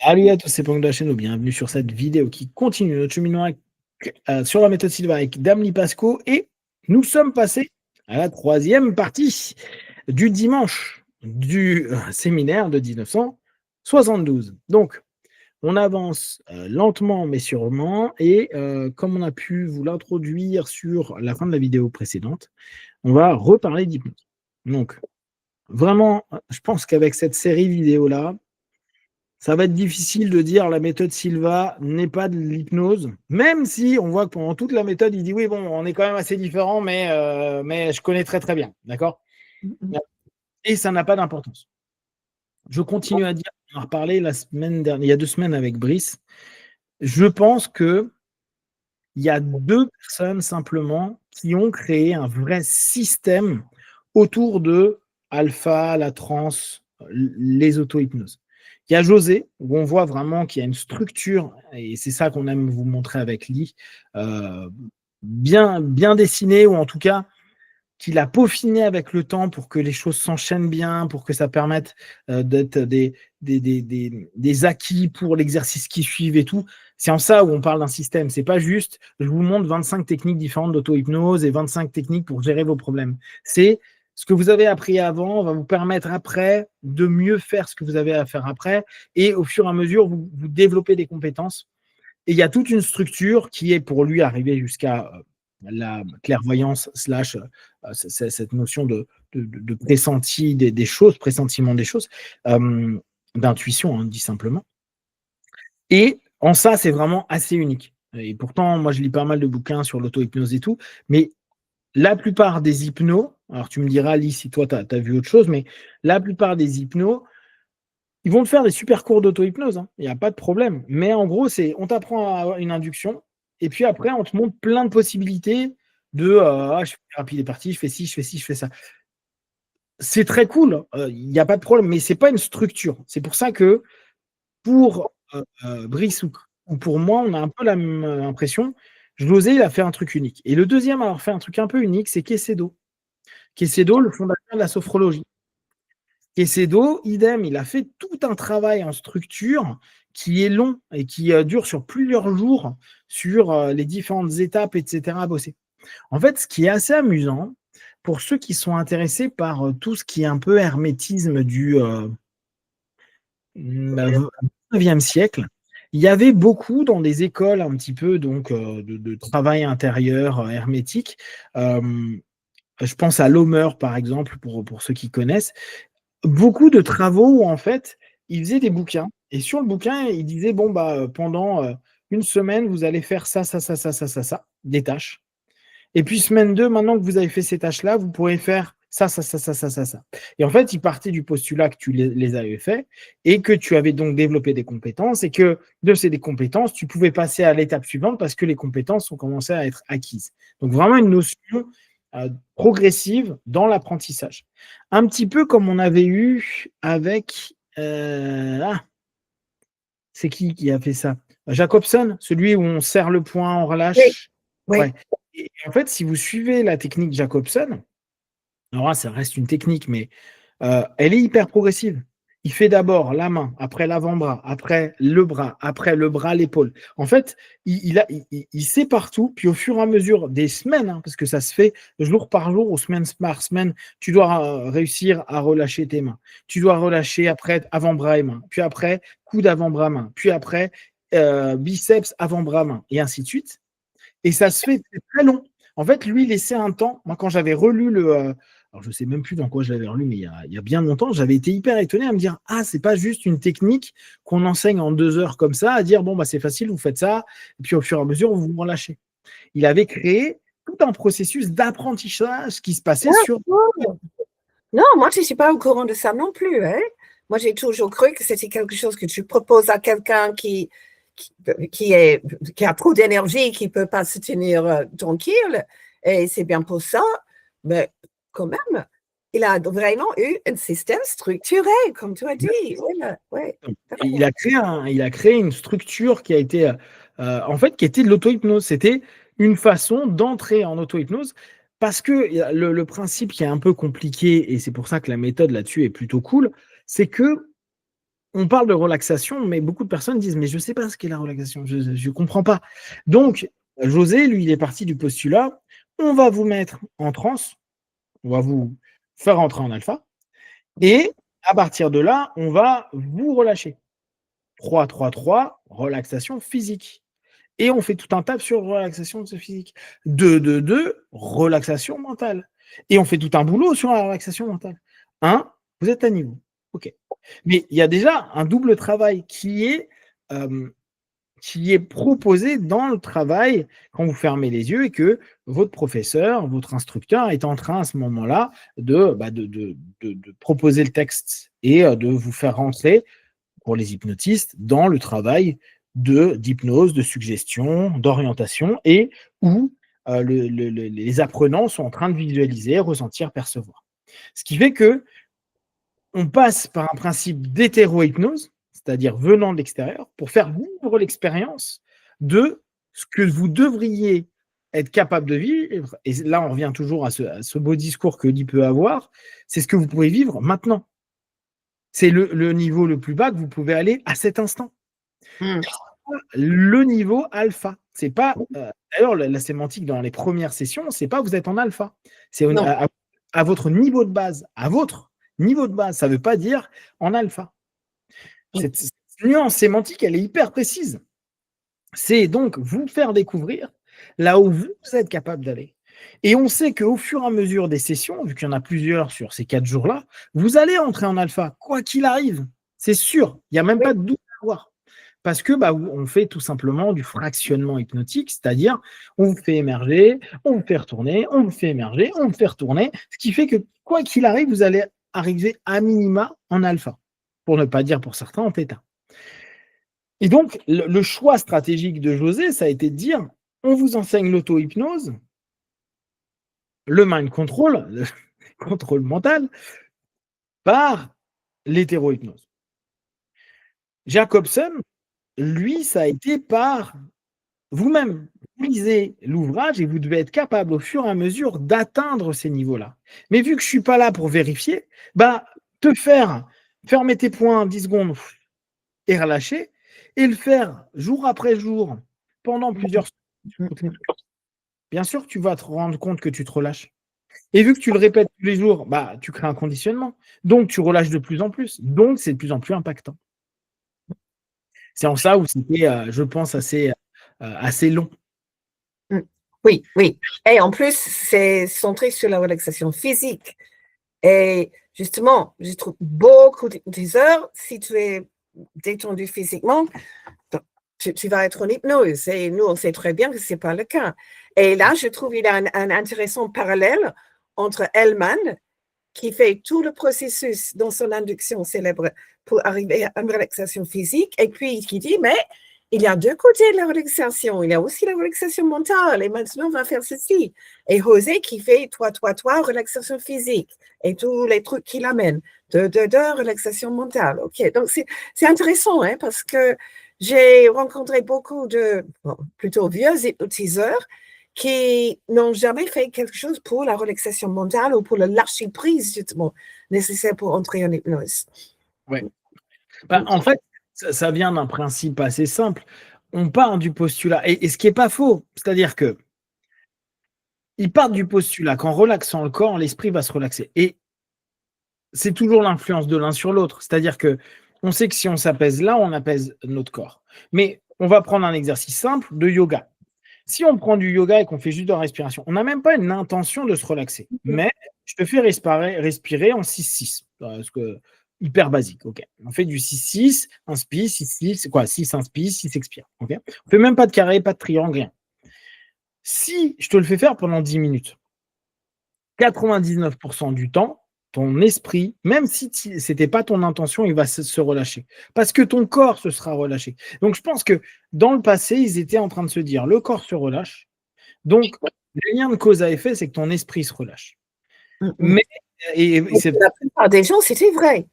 Salut à tous, c'est Pong de la chaîne, bienvenue sur cette vidéo qui continue notre cheminement sur la méthode Silva avec Dame Lipasco et nous sommes passés à la troisième partie du dimanche du séminaire de 1972. Donc, on avance lentement mais sûrement et comme on a pu vous l'introduire sur la fin de la vidéo précédente, on va reparler d'hypnose. Donc, vraiment, je pense qu'avec cette série vidéo-là, ça va être difficile de dire la méthode Silva n'est pas de l'hypnose, même si on voit que pendant toute la méthode, il dit oui, bon, on est quand même assez différents, mais je connais très très bien, d'accord? Et ça n'a pas d'importance. Je continue à dire, on en a reparlé la semaine dernière, il y a 2 semaines avec Brice. Je pense que il y a 2 personnes simplement qui ont créé un vrai système autour de alpha, la transe, les auto-hypnoses. Il y a José, où on voit vraiment qu'il y a une structure, et c'est ça qu'on aime vous montrer avec Lee, bien dessinée, ou en tout cas qu'il a peaufiné avec le temps pour que les choses s'enchaînent bien, pour que ça permette d'être des acquis pour l'exercice qui suit et tout. C'est en ça où on parle d'un système. C'est pas juste, je vous montre 25 techniques différentes d'auto-hypnose et 25 techniques pour gérer vos problèmes. C'est ce que vous avez appris avant va vous permettre après de mieux faire ce que vous avez à faire après. Et au fur et à mesure, vous développez des compétences. Et il y a toute une structure qui est pour lui arriver jusqu'à la clairvoyance slash cette notion de pressenti des choses, pressentiment des choses, d'intuition, hein, dit simplement. Et en ça, c'est vraiment assez unique. Et pourtant, moi, je lis pas mal de bouquins sur l'auto-hypnose et tout, mais la plupart des hypnos, alors tu me diras, Alice, si toi, tu as vu autre chose, mais la plupart des hypnos, ils vont te faire des super cours d'auto-hypnose, hein. Il n'y a pas de problème. Mais en gros, c'est on t'apprend à avoir une induction, et puis après, on te montre plein de possibilités de je fais thérapie des parties, je fais ci, je fais ci, je fais ça. C'est très cool, il n'y a pas de problème, mais ce n'est pas une structure. C'est pour ça que pour Brice ou pour moi, on a un peu la même impression. José, il a fait un truc unique. Et le deuxième à avoir fait un truc un peu unique, c'est Quesedo. Quesedo, le fondateur de la sophrologie. Quesedo, idem, il a fait tout un travail en structure qui est long et qui dure sur plusieurs jours sur les différentes étapes, etc. à bosser. En fait, ce qui est assez amusant, pour ceux qui sont intéressés par tout ce qui est un peu hermétisme du 19e siècle, il y avait beaucoup dans des écoles un petit peu donc, de travail intérieur hermétique. Je pense à Lomer, par exemple, pour ceux qui connaissent. Beaucoup de travaux où en fait, il faisait des bouquins et sur le bouquin, il disait bon bah pendant une semaine, vous allez faire ça, ça, ça, ça, ça, ça, ça, des tâches. Et puis semaine 2, maintenant que vous avez fait ces tâches-là, vous pourrez faire ça, ça, ça, ça, ça, ça, ça. Et en fait, il partait du postulat que tu les avais fait et que tu avais donc développé des compétences et que de ces des compétences, tu pouvais passer à l'étape suivante parce que les compétences ont commencé à être acquises. Donc vraiment une notion progressive dans l'apprentissage. Un petit peu comme on avait eu avec c'est qui a fait ça? Jacobson, celui où on serre le poing, on relâche. Oui. Ouais. Et en fait, si vous suivez la technique Jacobson, alors là, ça reste une technique, mais elle est hyper progressive. Il fait d'abord la main, après l'avant-bras, après le bras, l'épaule. En fait, il sait partout, puis au fur et à mesure des semaines, hein, parce que ça se fait jour par jour ou semaine par semaine, tu dois réussir à relâcher tes mains. Tu dois relâcher après avant-bras et main, puis après coude avant-bras, main, puis après biceps avant-bras, main, et ainsi de suite. Et ça se fait très long. En fait, lui, il laissait un temps. Moi, quand j'avais relu alors je ne sais même plus dans quoi je l'avais relu, mais il y a bien longtemps, j'avais été hyper étonné à me dire ah, c'est pas juste une technique qu'on enseigne en 2 heures comme ça, à dire bon, bah, c'est facile, vous faites ça, et puis au fur et à mesure, vous vous relâchez. Il avait créé tout un processus d'apprentissage qui se passait sur. Non, moi, je ne suis pas au courant de ça non plus. Hein. Moi, j'ai toujours cru que c'était quelque chose que tu proposes à quelqu'un qui a trop d'énergie, qui ne peut pas se tenir tranquille. Et c'est bien pour ça. Mais quand même, il a vraiment eu un système structuré, comme tu as dit. Ouais. Il a créé une structure qui a été, en fait, qui était de l'auto-hypnose. C'était une façon d'entrer en auto-hypnose parce que le principe qui est un peu compliqué, et c'est pour ça que la méthode là-dessus est plutôt cool, c'est que on parle de relaxation, mais beaucoup de personnes disent, mais je ne sais pas ce qu'est la relaxation, je ne comprends pas. Donc, José, lui, il est parti du postulat, on va vous mettre en transe, on va vous faire entrer en alpha, et à partir de là, on va vous relâcher. 3-3-3, relaxation physique. Et on fait tout un tap sur relaxation physique. 2-2-2, relaxation mentale. Et on fait tout un boulot sur la relaxation mentale. 1, vous êtes à niveau. OK. Mais il y a déjà un double travail qui est proposé dans le travail quand vous fermez les yeux et que votre professeur, votre instructeur est en train à ce moment-là de proposer le texte et de vous faire rentrer, pour les hypnotistes, dans le travail d'hypnose, de suggestion, d'orientation, et où les apprenants sont en train de visualiser, ressentir, percevoir. Ce qui fait que on passe par un principe d'hétéro-hypnose, c'est-à-dire venant de l'extérieur, pour faire vivre l'expérience de ce que vous devriez être capable de vivre. Et là, on revient toujours à ce beau discours que Guy peut avoir, c'est ce que vous pouvez vivre maintenant. C'est le niveau le plus bas que vous pouvez aller à cet instant. Le niveau alpha. C'est pas. D'ailleurs, la sémantique dans les premières sessions, c'est pas vous êtes en alpha. C'est à votre niveau de base. À votre niveau de base. Ça ne veut pas dire en alpha. Cette nuance sémantique, elle est hyper précise. C'est donc vous faire découvrir là où vous êtes capable d'aller. Et on sait qu'au fur et à mesure des sessions, vu qu'il y en a plusieurs sur ces 4 jours-là, vous allez entrer en alpha, quoi qu'il arrive. C'est sûr. Il n'y a même pas de doute à avoir. Parce que on fait tout simplement du fractionnement hypnotique, c'est-à-dire on vous fait émerger, on vous fait retourner, on vous fait émerger, on vous fait retourner, ce qui fait que quoi qu'il arrive, vous allez arriver à minima en alpha, pour ne pas dire pour certains en θ. Et donc, le choix stratégique de José, ça a été de dire, on vous enseigne l'auto-hypnose, le mind control, le contrôle mental, par l'hétéro-hypnose. Jacobson, lui, ça a été par vous-même. Vous lisez l'ouvrage et vous devez être capable au fur et à mesure d'atteindre ces niveaux-là. Mais vu que je ne suis pas là pour vérifier, te faire fermer tes poings 10 secondes et relâcher, et le faire jour après jour pendant plusieurs semaines, bien sûr que tu vas te rendre compte que tu te relâches. Et vu que tu le répètes tous les jours, tu crées un conditionnement. Donc, tu relâches de plus en plus. Donc, c'est de plus en plus impactant. C'est en ça où c'était, je pense, assez long. Oui, oui. Et en plus, c'est centré sur la relaxation physique. Et justement, je trouve beaucoup des heures, si tu es détendu physiquement, tu vas être en hypnose. Et nous, on sait très bien que ce n'est pas le cas. Et là, je trouve qu'il y a un intéressant parallèle entre Hellman, qui fait tout le processus dans son induction célèbre pour arriver à une relaxation physique, et puis qui dit, mais il y a deux côtés de la relaxation. Il y a aussi la relaxation mentale, et maintenant, on va faire ceci. Et José qui fait 3-3-3, relaxation physique, et tous les trucs qu'il amène. 2-2-2, relaxation mentale. OK, donc c'est intéressant, parce que j'ai rencontré beaucoup de plutôt vieux hypnotiseurs qui n'ont jamais fait quelque chose pour la relaxation mentale ou pour le lâcher prise, justement, nécessaire pour entrer en hypnose. Ouais. En fait, ça vient d'un principe assez simple. On part du postulat, et ce qui n'est pas faux, c'est-à-dire que ils partent du postulat qu'en relaxant le corps, l'esprit va se relaxer. Et c'est toujours l'influence de l'un sur l'autre. C'est-à-dire que on sait que si on s'apaise là, on apaise notre corps. Mais on va prendre un exercice simple de yoga. Si on prend du yoga et qu'on fait juste de la respiration, on n'a même pas une intention de se relaxer. Mais je te fais respirer en 6-6. Parce que hyper basique. Okay. On fait du 6-6, inspire, 6-6, c'est quoi 6 inspire, 6 expire. Okay. On ne fait même pas de carré, pas de triangle, rien. Si je te le fais faire pendant 10 minutes, 99% du temps, ton esprit, même si ce n'était pas ton intention, il va se relâcher. Parce que ton corps se sera relâché. Donc, je pense que dans le passé, ils étaient en train de se dire, le corps se relâche. Donc, le lien de cause à effet, c'est que ton esprit se relâche. Mais la plupart des gens, c'était vrai.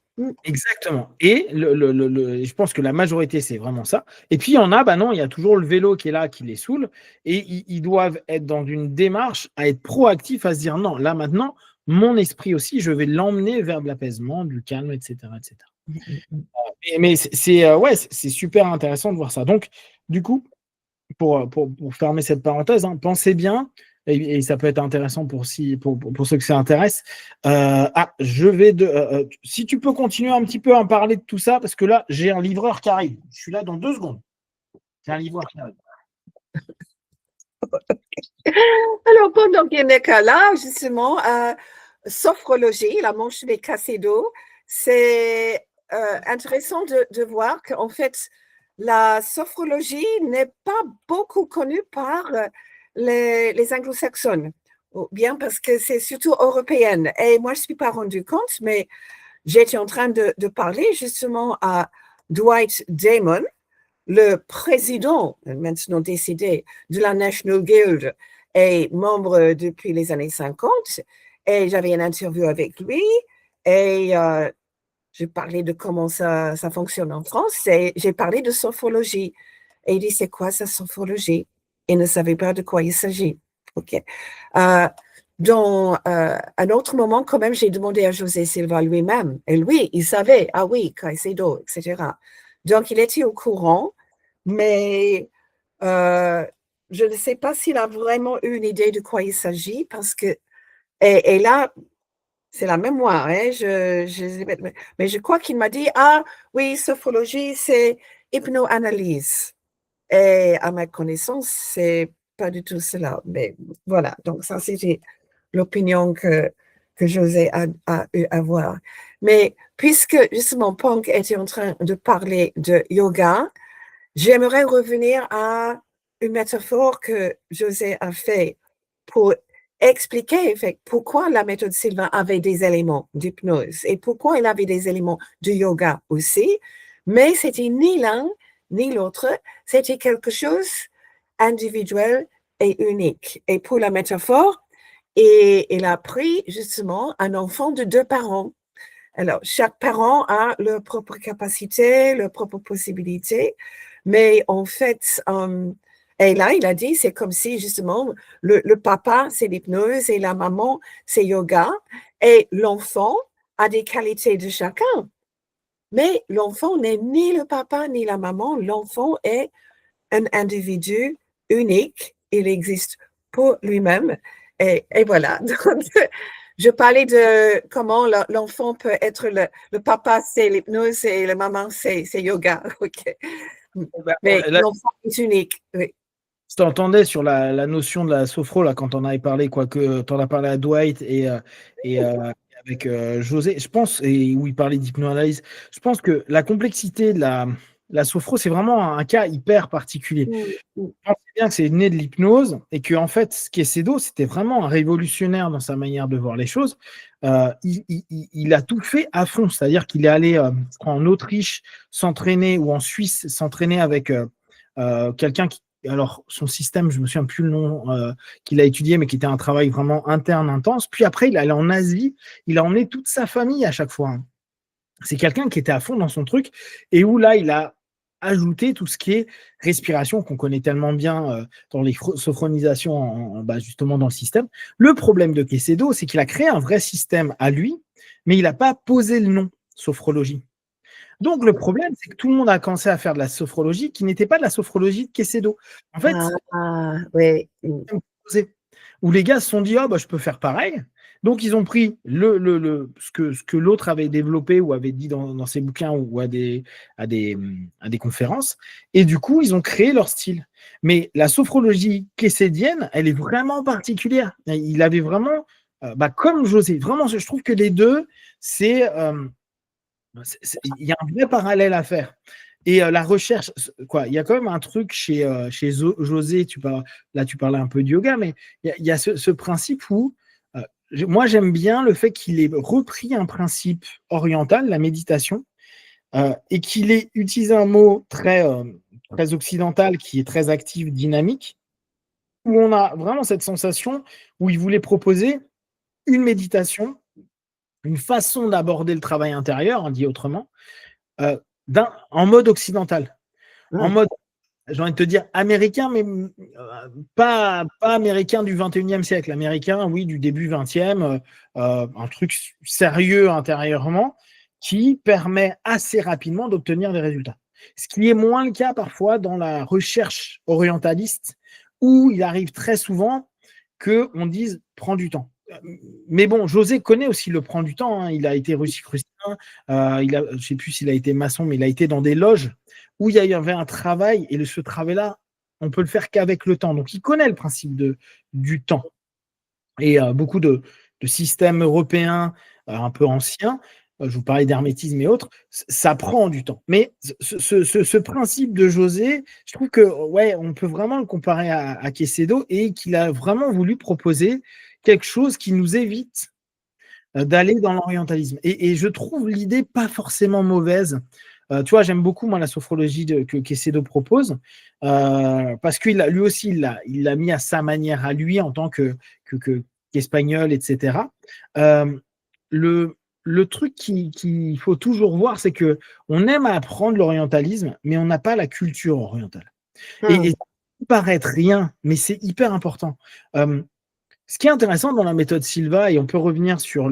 Exactement. Et je pense que la majorité, c'est vraiment ça. Et puis, il y en a, non, il y a toujours le vélo qui est là, qui les saoule. Et ils doivent être dans une démarche à être proactifs, à se dire, non, là, maintenant, mon esprit aussi, je vais l'emmener vers de l'apaisement, du calme, etc., etc. Mais ouais, c'est super intéressant de voir ça. Donc, du coup, pour fermer cette parenthèse, hein, pensez bien, et ça peut être intéressant pour ceux que ça intéresse. Si tu peux continuer un petit peu à en parler de tout ça, parce que là, j'ai un livreur qui arrive. Je suis là dans 2 secondes. J'ai un livreur qui arrive. Alors, pendant qu'il n'est qu'à là, justement, sophrologie, la manche des Caicedo, c'est intéressant de voir qu'en fait, la sophrologie n'est pas beaucoup connue par les anglo-saxons, ou bien parce que c'est surtout européenne. Et moi, je ne me suis pas rendu compte, mais j'étais en train de parler justement à Dwight Damon, le président, maintenant décédé, de la National Guild est membre depuis les années 50 et j'avais une interview avec lui et je parlais de comment ça fonctionne en France et j'ai parlé de sophrologie. Et il dit, c'est quoi ça, sophrologie? Il ne savait pas de quoi il s'agit. OK. Dans un autre moment, quand même, j'ai demandé à José Silva lui-même. Et lui, il savait, ah oui, Caicedo, etc. Donc, il était au courant, mais je ne sais pas s'il a vraiment eu une idée de quoi il s'agit, parce que, et là, c'est la mémoire, hein, mais je crois qu'il m'a dit, ah oui, sophrologie, c'est hypnoanalyse. Et à ma connaissance, c'est pas du tout cela. Mais voilà, donc ça, c'était l'opinion que José a eu à avoir. Mais puisque justement Punk était en train de parler de yoga, j'aimerais revenir à une métaphore que José a fait pour expliquer en fait, pourquoi la méthode Sylvain avait des éléments d'hypnose et pourquoi il avait des éléments de yoga aussi, mais c'était ni l'un ni l'autre, c'était quelque chose individuel et unique. Et pour la métaphore, il a pris justement un enfant de 2 parents. Alors, chaque parent a leur propre capacité, leur propre possibilité, mais en fait, et là, il a dit, c'est comme si justement le papa, c'est l'hypnose et la maman, c'est yoga, et l'enfant a des qualités de chacun. Mais l'enfant n'est ni le papa ni la maman, l'enfant est un individu unique, il existe pour lui-même. Et voilà. Donc, je parlais de comment l'enfant peut être le papa, c'est l'hypnose et la maman, c'est yoga. Okay. Mais Là, l'enfant est unique. Oui. je t'entendais sur la notion de la sophro, là, quand on avait parlé, quoique tu en as parlé à Dwight et avec José, je pense, et où il parlait d'hypnoanalyse, je pense que la complexité de la sophro, c'est vraiment un cas hyper particulier. Je pense bien que c'est né de l'hypnose et que, en fait, ce Caicedo, c'était vraiment un révolutionnaire dans sa manière de voir les choses. Il a tout fait à fond, c'est-à-dire qu'il est allé en Autriche s'entraîner ou en Suisse s'entraîner avec quelqu'un qui, alors son système, je me souviens plus le nom qu'il a étudié, mais qui était un travail vraiment interne intense. Puis après, il est allé en Asie, il a emmené toute sa famille à chaque fois, hein. C'est quelqu'un qui était à fond dans son truc et où là, il a ajouté tout ce qui est respiration qu'on connaît tellement bien dans les sophronisations, justement dans le système. Le problème de Caicedo, c'est qu'il a créé un vrai système à lui, mais il n'a pas posé le nom sophrologie. Donc, le problème, c'est que tout le monde a commencé à faire de la sophrologie qui n'était pas de la sophrologie de Caicedo. En fait, Oui. où les gars se sont dit, oh, je peux faire pareil. Donc, ils ont pris ce que l'autre avait développé ou avait dit dans ses bouquins ou à des conférences. Et du coup, ils ont créé leur style. Mais la sophrologie caicédienne, elle est vraiment particulière. Il avait vraiment, comme José, vraiment, je trouve que les deux, il y a un vrai parallèle à faire. Et la recherche, il y a quand même un truc chez José, là tu parlais un peu de yoga, mais il y a ce principe où, moi j'aime bien le fait qu'il ait repris un principe oriental, la méditation, et qu'il ait utilisé un mot très occidental qui est très actif, dynamique, où on a vraiment cette sensation où il voulait proposer une méditation, une façon d'aborder le travail intérieur, dit autrement, en mode occidental, en mode, j'ai envie de te dire, américain, mais pas américain du 21e siècle, américain, oui, du début 20e, un truc sérieux intérieurement, qui permet assez rapidement d'obtenir des résultats. Ce qui est moins le cas parfois dans la recherche orientaliste, où il arrive très souvent qu'on dise « prends du temps ». Mais bon, José connaît aussi le prend du temps. Hein. Il a été russicrucien, je ne sais plus s'il a été maçon, mais il a été dans des loges où il y avait un travail, et ce travail-là, on peut le faire qu'avec le temps. Donc, il connaît le principe du temps. Et beaucoup de systèmes européens un peu anciens, je vous parlais d'hermétisme et autres, ça prend du temps. Mais ce principe de José, je trouve que ouais, on peut vraiment le comparer à Quecedo, et qu'il a vraiment voulu proposer quelque chose qui nous évite d'aller dans l'orientalisme. Et je trouve l'idée pas forcément mauvaise. Tu vois, j'aime beaucoup moi la sophrologie que Quecedo propose, parce qu'il lui aussi il l'a mis à sa manière à lui en tant qu'espagnol, etc. Le truc qu'il faut toujours voir, c'est que on aime apprendre l'orientalisme, mais on n'a pas la culture orientale. Et ça peut paraître rien, mais c'est hyper important. Ce qui est intéressant dans la méthode Silva, et on peut revenir sur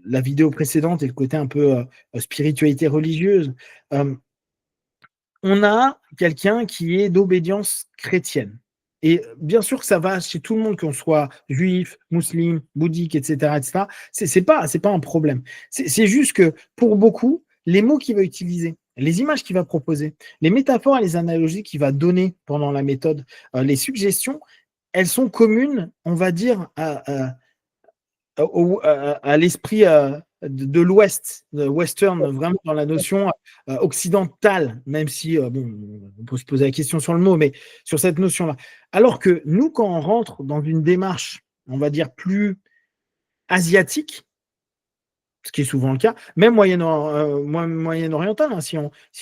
la vidéo précédente et le côté un peu spiritualité religieuse, on a quelqu'un qui est d'obédience chrétienne. Et bien sûr que ça va chez tout le monde, qu'on soit juif, musulman, bouddhique, etc. etc. C'est pas un problème. C'est juste que pour beaucoup, les mots qu'il va utiliser, les images qu'il va proposer, les métaphores et les analogies qu'il va donner pendant la méthode, les suggestions, elles sont communes, on va dire, à l'esprit de l'Ouest, western, vraiment dans la notion occidentale, même si bon, on peut se poser la question sur le mot, mais sur cette notion-là. Alors que nous, quand on rentre dans une démarche, on va dire, plus asiatique, ce qui est souvent le cas, même moyen-oriental, hein, si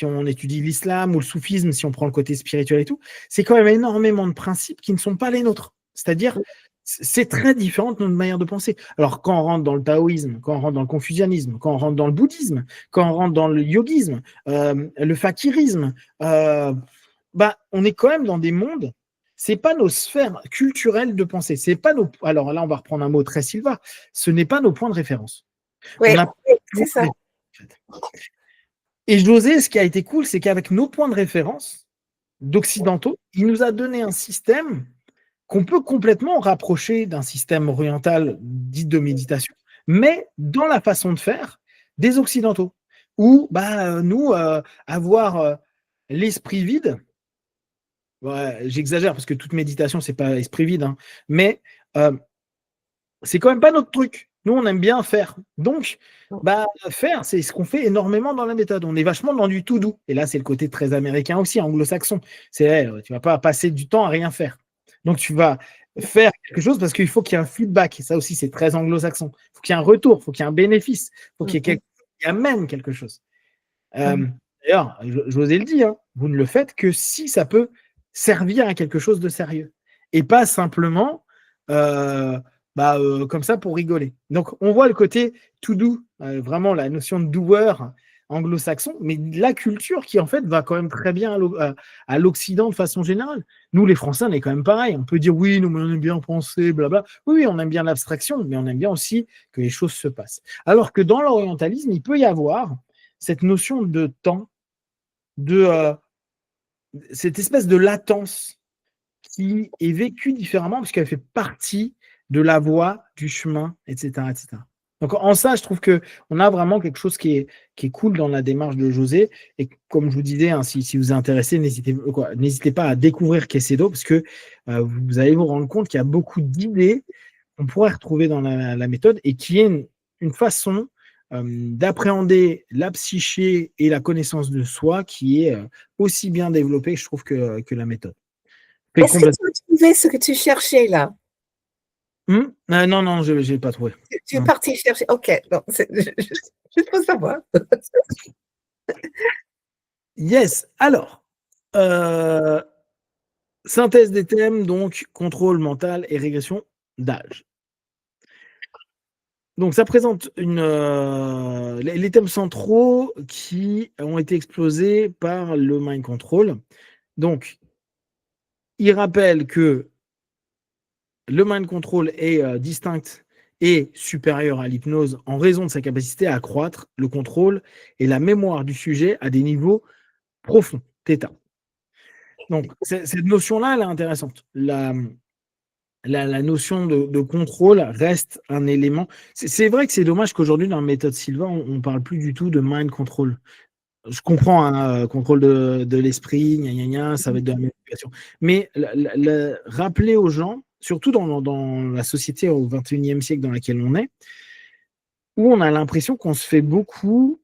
on étudie l'islam ou le soufisme, si on prend le côté spirituel et tout, c'est quand même énormément de principes qui ne sont pas les nôtres. C'est-à-dire, c'est très différent de notre manière de penser. Alors, quand on rentre dans le taoïsme, quand on rentre dans le confucianisme, quand on rentre dans le bouddhisme, quand on rentre dans le yogisme, le fakirisme, on est quand même dans des mondes, c'est pas nos sphères culturelles de pensée. C'est pas nos. Alors là, on va reprendre un mot très Silva, ce n'est pas nos points de référence. Oui, c'est ça. Et José, ce qui a été cool, c'est qu'avec nos points de référence d'occidentaux, il nous a donné un système qu'on peut complètement rapprocher d'un système oriental dit de méditation, mais dans la façon de faire des occidentaux. Où nous, avoir l'esprit vide, ouais, j'exagère parce que toute méditation, c'est pas esprit vide, hein, mais c'est quand même pas notre truc. Nous, on aime bien faire. Donc, faire, c'est ce qu'on fait énormément dans la méthode. On est vachement dans du tout doux. Et là, c'est le côté très américain aussi, anglo-saxon. C'est, tu vas pas passer du temps à rien faire. Donc, tu vas faire quelque chose parce qu'il faut qu'il y ait un feedback. Et ça aussi, c'est très anglo-saxon. Il faut qu'il y ait un retour, il faut qu'il y ait un bénéfice, il faut qu'il y ait quelque chose qui amène quelque chose. D'ailleurs, j'osais le dire, hein, vous ne le faites que si ça peut servir à quelque chose de sérieux. Et pas simplement comme ça pour rigoler. Donc, on voit le côté tout doux, vraiment la notion de doueur anglo-saxon, mais la culture qui, en fait, va quand même très bien à l'Occident de façon générale. Nous, les Français, on est quand même pareil. On peut dire, oui, nous, on aime bien penser, blabla. Oui, on aime bien l'abstraction, mais on aime bien aussi que les choses se passent. Alors que dans l'orientalisme, il peut y avoir cette notion de temps, cette espèce de latence qui est vécue différemment parce qu'elle fait partie de la voie, du chemin, etc., etc. Donc, en ça, je trouve qu'on a vraiment quelque chose qui est cool dans la démarche de José. Et comme je vous disais, hein, si vous êtes intéressé, n'hésitez pas à découvrir Quecedo parce que vous allez vous rendre compte qu'il y a beaucoup d'idées qu'on pourrait retrouver dans la méthode et qui est une façon d'appréhender la psyché et la connaissance de soi qui est aussi bien développée, je trouve, que la méthode. Est-ce que tu as trouvé ce que tu cherchais là? Non, je n'ai pas trouvé. Tu es parti chercher. Ok, non, juste pour savoir. Yes, alors, synthèse des thèmes, donc contrôle mental et régression d'âge. Donc, ça présente les thèmes centraux qui ont été explosés par le mind control. Donc, il rappelle que le mind control est distinct est supérieur à l'hypnose en raison de sa capacité à accroître le contrôle et la mémoire du sujet à des niveaux profonds, θ. Donc, cette notion-là, elle est intéressante. La notion de contrôle reste un élément. C'est vrai que c'est dommage qu'aujourd'hui, dans la méthode Silva, on ne parle plus du tout de mind control. Je comprends, hein, contrôle de l'esprit, gna, gna, gna, ça va être de la manipulation. Mais rappeler aux gens, surtout dans la société au XXIe siècle dans laquelle on est, où on a l'impression qu'on se fait beaucoup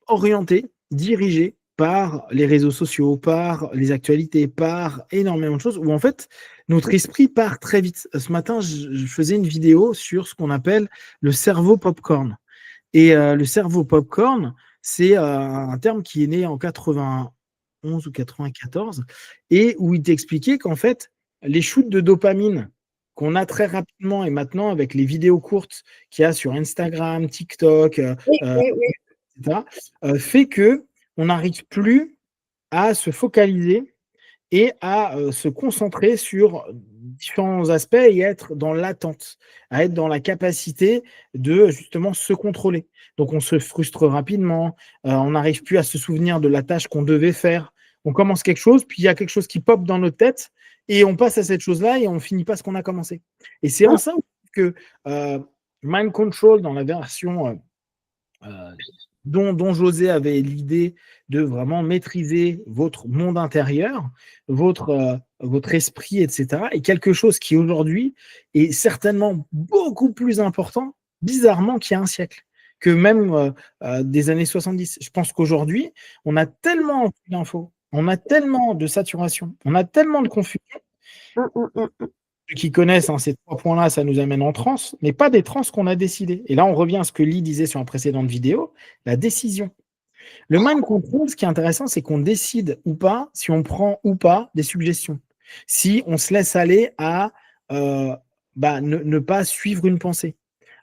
orienter, diriger par les réseaux sociaux, par les actualités, par énormément de choses, où en fait, notre esprit part très vite. Ce matin, je faisais une vidéo sur ce qu'on appelle le cerveau popcorn. Et le cerveau popcorn, c'est un terme qui est né en 91 ou 94, et où il t'expliquait qu'en fait, les shoots de dopamine qu'on a très rapidement, et maintenant avec les vidéos courtes qu'il y a sur Instagram, TikTok, Oui, oui, oui. etc., fait que on n'arrive plus à se focaliser et à se concentrer sur différents aspects et être dans l'attente, à être dans la capacité de justement se contrôler. Donc on se frustre rapidement, on n'arrive plus à se souvenir de la tâche qu'on devait faire. On commence quelque chose, puis il y a quelque chose qui pop dans notre tête et on passe à cette chose-là et on finit pas ce qu'on a commencé. Et c'est en ça que Mind Control, dans la version dont José avait l'idée de vraiment maîtriser votre monde intérieur, votre esprit, etc., est quelque chose qui aujourd'hui est certainement beaucoup plus important, bizarrement, qu'il y a un siècle, que même des années 70. Je pense qu'aujourd'hui, on a tellement d'infos, on a tellement de saturation, on a tellement de confusion. Ceux qui connaissent, hein, ces 3 points-là, ça nous amène en transe, mais pas des transes qu'on a décidées. Et là, on revient à ce que Lee disait sur la précédente vidéo, la décision. Le mind control, ce qui est intéressant, c'est qu'on décide ou pas, si on prend ou pas des suggestions. Si on se laisse aller à ne pas suivre une pensée,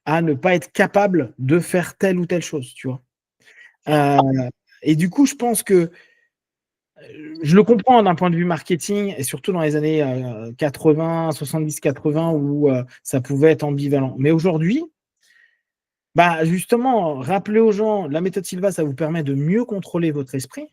à ne pas être capable de faire telle ou telle chose, tu vois. Et du coup, je pense que je le comprends d'un point de vue marketing, et surtout dans les années 80, 70, 80, où ça pouvait être ambivalent. Mais aujourd'hui, justement, rappeler aux gens, la méthode Silva, ça vous permet de mieux contrôler votre esprit.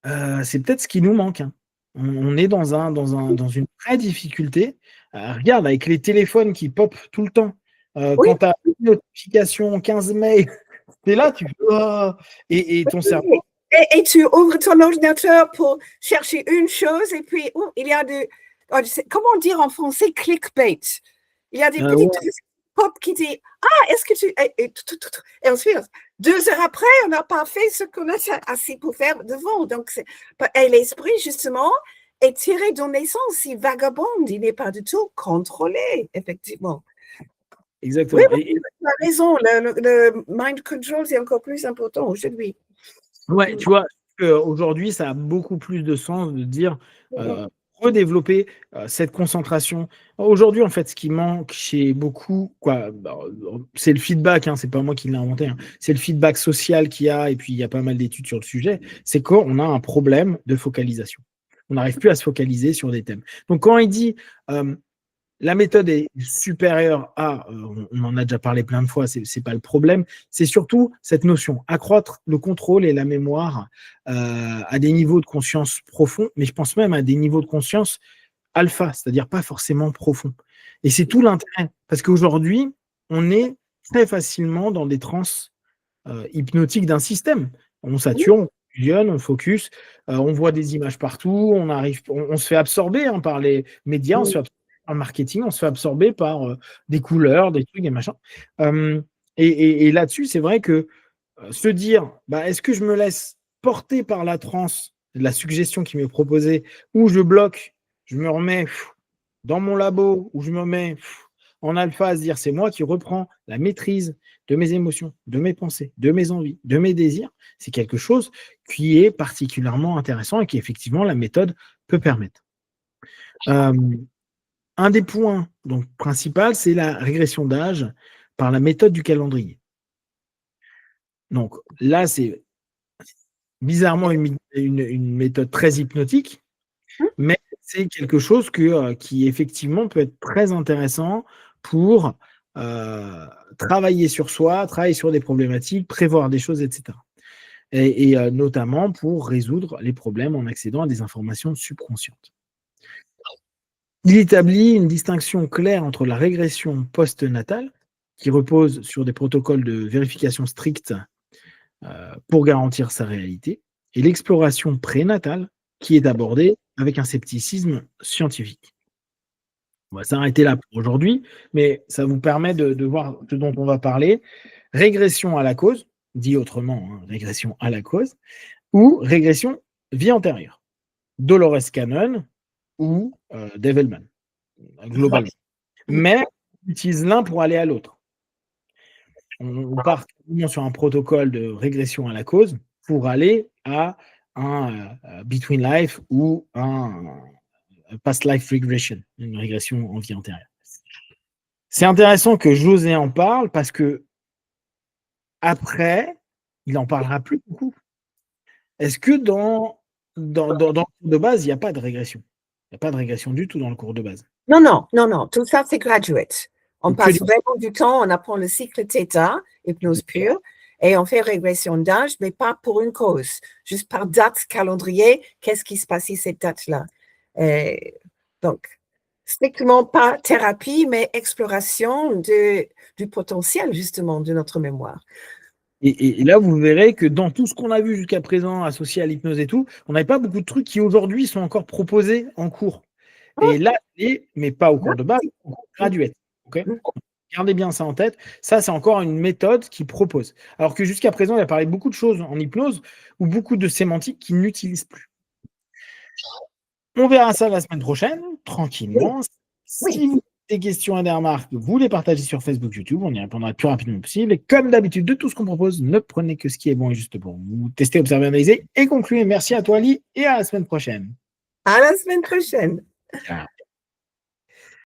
C'est peut-être ce qui nous manque, hein. On est dans une vraie difficulté. Regarde, avec les téléphones qui popent tout le temps, Oui, quand tu as une notification, 15 mails, tu es là, tu fais, oh, et ton cerveau. oui. Et tu ouvres ton ordinateur pour chercher une chose et puis il y a comment dire en français, clickbait. Il y a des petits trucs pop qui disent est-ce que tu. Et ensuite, 2 heures après, on n'a pas fait ce qu'on a assez pour faire devant. Donc, et l'esprit, justement, est tiré de naissance, il vagabonde, il n'est pas du tout contrôlé, effectivement. Exactement. Oui, tu as raison, le mind control, c'est encore plus important aujourd'hui. Ouais, tu vois, aujourd'hui, ça a beaucoup plus de sens de dire redévelopper cette concentration. Aujourd'hui, en fait, ce qui manque chez beaucoup, c'est le feedback, hein, c'est pas moi qui l'ai inventé, hein, c'est le feedback social qu'il y a, et puis il y a pas mal d'études sur le sujet, c'est qu'on a un problème de focalisation. On n'arrive plus à se focaliser sur des thèmes. Donc, quand il dit la méthode est supérieure à, on en a déjà parlé plein de fois, c'est pas le problème, c'est surtout cette notion, accroître le contrôle et la mémoire à des niveaux de conscience profonds, mais je pense même à des niveaux de conscience alpha, c'est-à-dire pas forcément profonds. Et c'est tout l'intérêt, parce qu'aujourd'hui, on est très facilement dans des transes hypnotiques d'un système. On sature, on fusionne, on focus, on voit des images partout, on se fait absorber par les médias, on se fait absorber par le marketing, on se fait absorber par des couleurs, des trucs et machin. Et là-dessus, c'est vrai que se dire, est-ce que je me laisse porter par la transe, la suggestion qui m'est proposée, ou je bloque, je me remets dans mon labo, ou je me mets en alpha à se dire, c'est moi qui reprends la maîtrise de mes émotions, de mes pensées, de mes envies, de mes désirs, c'est quelque chose qui est particulièrement intéressant et qui, effectivement, la méthode peut permettre. Un des points donc principal, c'est la régression d'âge par la méthode du calendrier. Donc là, c'est bizarrement une méthode très hypnotique, mais c'est quelque chose qui effectivement peut être très intéressant pour travailler sur soi, travailler sur des problématiques, prévoir des choses, etc. Et notamment pour résoudre les problèmes en accédant à des informations subconscientes. Il établit une distinction claire entre la régression post-natale, qui repose sur des protocoles de vérification stricts pour garantir sa réalité, et l'exploration prénatale, qui est abordée avec un scepticisme scientifique. On va s'arrêter là pour aujourd'hui, mais ça vous permet de voir ce dont on va parler. Régression à la cause, dit autrement, hein, régression à la cause, ou régression vie antérieure. Dolores Cannon ou Develman, globalement. Mais on utilise l'un pour aller à l'autre. On part sur un protocole de régression à la cause pour aller à un between life ou un past life regression, une régression en vie antérieure. C'est intéressant que José en parle parce que après, il n'en parlera plus beaucoup. Est-ce que dans le cours de base, il n'y a pas de régression? Il n'y a pas de régression du tout dans le cours de base. Non. Tout ça, c'est graduate. On passe vraiment du temps, on apprend le cycle θ, hypnose pure, et on fait régression d'âge, mais pas pour une cause. Juste par date, calendrier, qu'est-ce qui se passe cette date-là? Donc, strictement pas thérapie, mais exploration du potentiel, justement, de notre mémoire. Et là, vous verrez que dans tout ce qu'on a vu jusqu'à présent associé à l'hypnose et tout, on n'avait pas beaucoup de trucs qui aujourd'hui sont encore proposés en cours. Et là, mais pas au cours de base, au cours graduate. Okay, gardez bien ça en tête. Ça, c'est encore une méthode qui propose. Alors que jusqu'à présent, il a parlé de beaucoup de choses en hypnose ou beaucoup de sémantique qu'il n'utilise plus. On verra ça la semaine prochaine, tranquillement. Si vous avez des questions et des remarques, vous les partagez sur Facebook, YouTube, on y répondra le plus rapidement possible. Et comme d'habitude, de tout ce qu'on propose, ne prenez que ce qui est bon et juste pour vous. Testez, observez, analysez et concluez. Merci à toi, Ali, et à la semaine prochaine. À la semaine prochaine. Ciao.